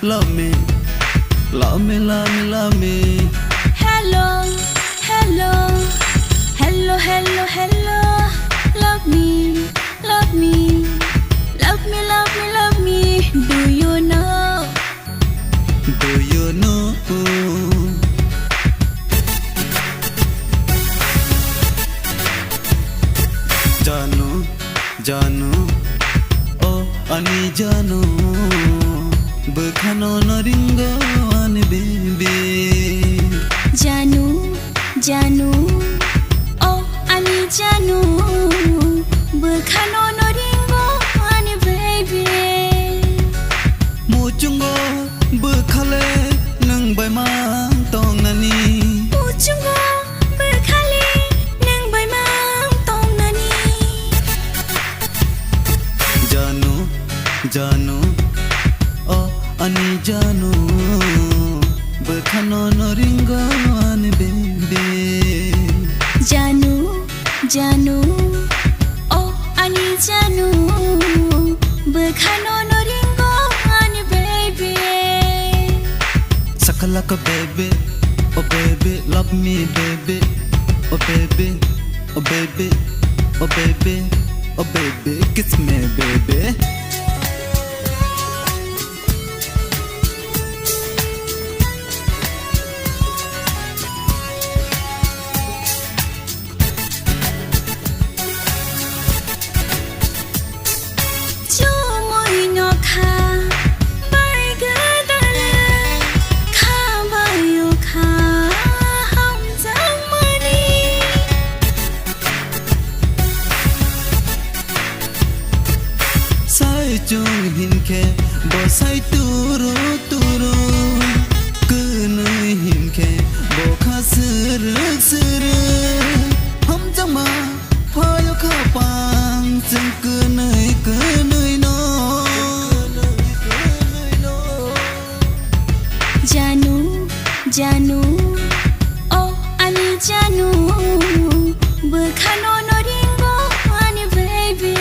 love me, love me, love me, love me. Hello, hello, hello, hello, hello. Love me, love me, love me, love me, love me. Do you know? Do you know? Janu, Janu, oh ani Janu, bekhano naringo ani baby. Janu, Janu, oh ani Janu, bekhano naringo ani baby. Muchungo bekhale nang bay mang tong nani. Muchungo bekhale nang bay mang tong nani. Janu, Janu, oh ani Janu, bekhano naringo ani baby. Janu, Janu, oh ani Janu, bekhano naringo ani baby. Sakalaka baby, oh baby, love me baby, oh baby, oh baby, oh baby, oh baby, kiss me baby. Sai chung hin ke bo sai turu turu kunai hin ke bo kha sır hum jang ma phayo kha pang chung kunai no. Janu, Janu, oh ani Janu, bekhano naringo ani baby.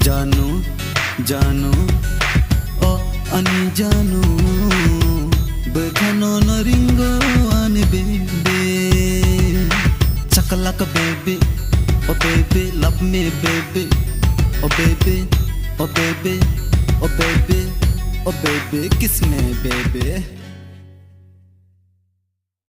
Janu, Janu, oh ani Janu, bekhano naringo ani baby. Chakalaka baby, oh baby, love me baby, oh baby, oh baby, oh baby, oh baby, kiss me baby.